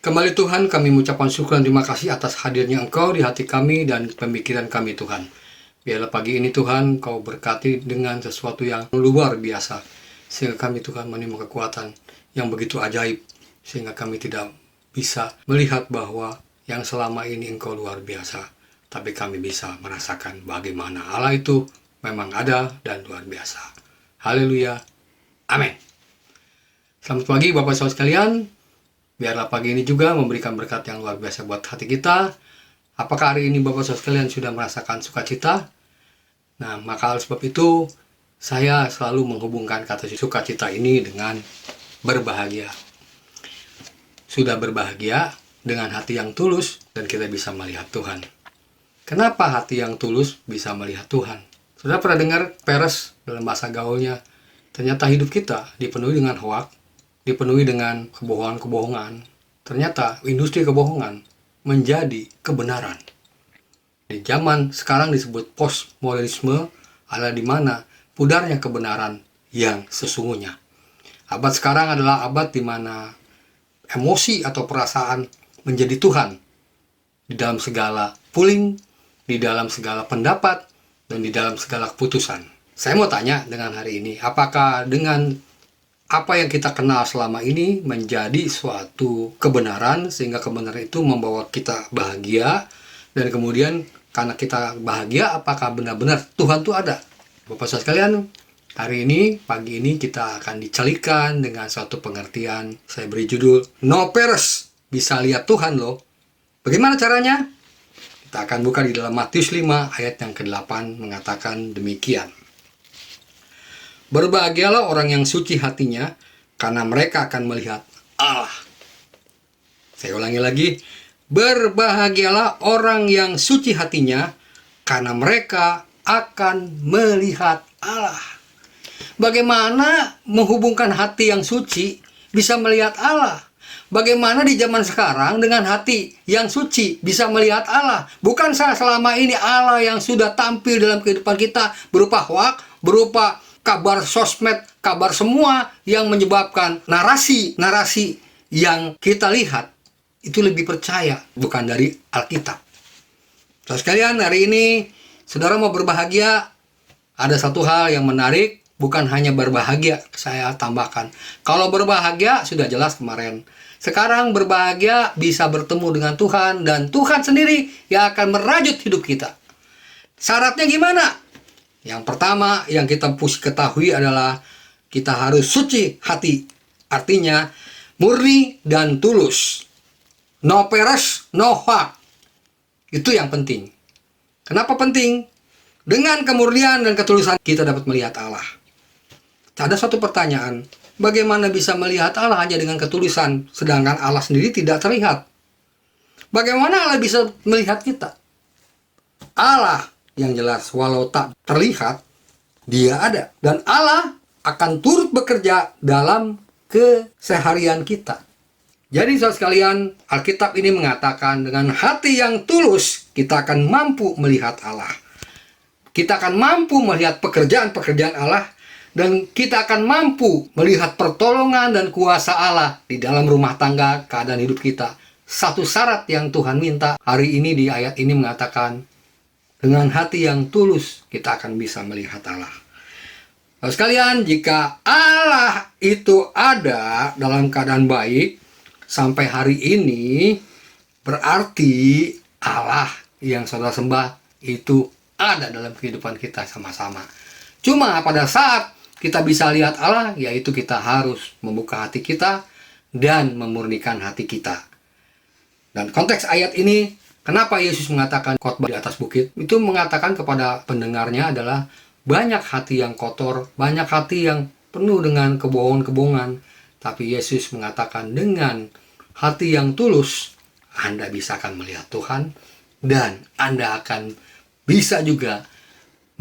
Kembali Tuhan, kami mengucapkan syukur dan terima kasih atas hadirnya Engkau di hati kami dan pemikiran kami Tuhan. Biarlah pagi ini Tuhan, Kau berkati dengan sesuatu yang luar biasa. Sehingga kami Tuhan menerima kekuatan yang begitu ajaib. Sehingga kami tidak bisa melihat bahwa yang selama ini Engkau luar biasa. Tapi kami bisa merasakan bagaimana Allah itu memang ada dan luar biasa. Haleluya. Amin. Selamat pagi Bapak Saudara sekalian. Biarlah pagi ini juga memberikan berkat yang luar biasa buat hati kita. Apakah hari ini Bapak Saudara sekalian sudah merasakan sukacita? Nah, maka oleh sebab itu saya selalu menghubungkan kata sukacita ini dengan berbahagia. Sudah berbahagia dengan hati yang tulus dan kita bisa melihat Tuhan. Kenapa hati yang tulus bisa melihat Tuhan? Sudah pernah dengar Peres dalam bahasa gaulnya? Ternyata hidup kita dipenuhi dengan hoak, dipenuhi dengan kebohongan-kebohongan. Ternyata industri kebohongan menjadi kebenaran. Di zaman sekarang disebut postmodernisme, adalah di mana pudarnya kebenaran yang sesungguhnya. Abad sekarang adalah abad di mana emosi atau perasaan menjadi Tuhan di dalam segala pooling, di dalam segala pendapat, dan di dalam segala keputusan. Saya mau tanya dengan hari ini, apakah dengan apa yang kita kenal selama ini menjadi suatu kebenaran, sehingga kebenaran itu membawa kita bahagia, dan kemudian karena kita bahagia, apakah benar-benar Tuhan itu ada? Bapak Saudara sekalian, hari ini, pagi ini kita akan dicalikan dengan suatu pengertian. Saya beri judul, No Peres bisa lihat Tuhan loh. Bagaimana caranya? Kita akan buka di dalam Matius 5 ayat yang ke-8 mengatakan demikian. Berbahagialah orang yang suci hatinya, karena mereka akan melihat Allah. Saya ulangi lagi. Berbahagialah orang yang suci hatinya, karena mereka akan melihat Allah. Bagaimana menghubungkan hati yang suci bisa melihat Allah? Bagaimana di zaman sekarang dengan hati yang suci bisa melihat Allah? Bukan selama ini Allah yang sudah tampil dalam kehidupan kita berupa hoak, berupa kabar sosmed, kabar semua yang menyebabkan narasi yang kita lihat itu lebih percaya, bukan dari Alkitab. Saudara sekalian, hari ini saudara mau berbahagia, ada satu hal yang menarik, bukan hanya berbahagia, saya tambahkan. Kalau berbahagia sudah jelas kemarin. Sekarang berbahagia bisa bertemu dengan Tuhan, dan Tuhan sendiri yang akan merajut hidup kita. Syaratnya gimana? Yang pertama yang kita mesti ketahui adalah kita harus suci hati. Artinya murni dan tulus. No peres, no hoak. Itu yang penting. Kenapa penting? Dengan kemurnian dan ketulusan kita dapat melihat Allah. Ada satu pertanyaan. Bagaimana bisa melihat Allah hanya dengan ketulusan, sedangkan Allah sendiri tidak terlihat? Bagaimana Allah bisa melihat kita? Allah yang jelas walau tak terlihat, dia ada. Dan Allah akan turut bekerja dalam keseharian kita. Jadi saudara sekalian, Alkitab ini mengatakan dengan hati yang tulus, kita akan mampu melihat Allah. Kita akan mampu melihat pekerjaan-pekerjaan Allah, dan kita akan mampu melihat pertolongan dan kuasa Allah di dalam rumah tangga, keadaan hidup kita. Satu syarat yang Tuhan minta hari ini di ayat ini mengatakan, dengan hati yang tulus kita akan bisa melihat Allah. Lalu sekalian, jika Allah itu ada dalam keadaan baik sampai hari ini, berarti Allah yang saudara sembah itu ada dalam kehidupan kita sama-sama. Cuma pada saat kita bisa lihat Allah, yaitu kita harus membuka hati kita dan memurnikan hati kita. Dan konteks ayat ini, kenapa Yesus mengatakan khotbah di atas bukit? Itu mengatakan kepada pendengarnya adalah banyak hati yang kotor, banyak hati yang penuh dengan kebohongan-kebohongan. Tapi Yesus mengatakan dengan hati yang tulus, Anda bisa akan melihat Tuhan, dan Anda akan bisa juga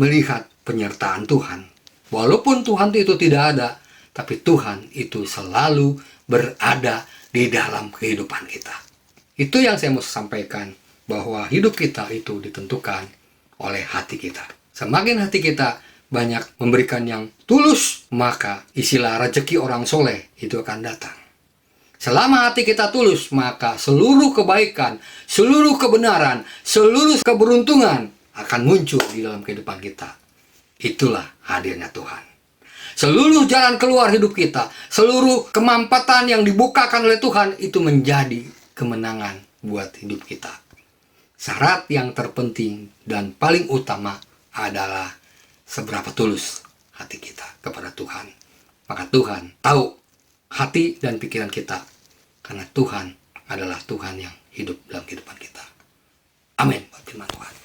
melihat penyertaan Tuhan. Walaupun Tuhan itu tidak ada, tapi Tuhan itu selalu berada di dalam kehidupan kita. Itu yang saya mau sampaikan, bahwa hidup kita itu ditentukan oleh hati kita. Semakin hati kita banyak memberikan yang tulus, maka istilah rezeki orang soleh itu akan datang. Selama hati kita tulus, maka seluruh kebaikan, seluruh kebenaran, seluruh keberuntungan akan muncul di dalam kehidupan kita. Itulah hadirnya Tuhan. Seluruh jalan keluar hidup kita, seluruh kemampatan yang dibukakan oleh Tuhan, itu menjadi kemenangan buat hidup kita. Syarat yang terpenting dan paling utama adalah seberapa tulus hati kita kepada Tuhan. Maka Tuhan tahu hati dan pikiran kita, karena Tuhan adalah Tuhan yang hidup dalam kehidupan kita. Amin buat firman Tuhan.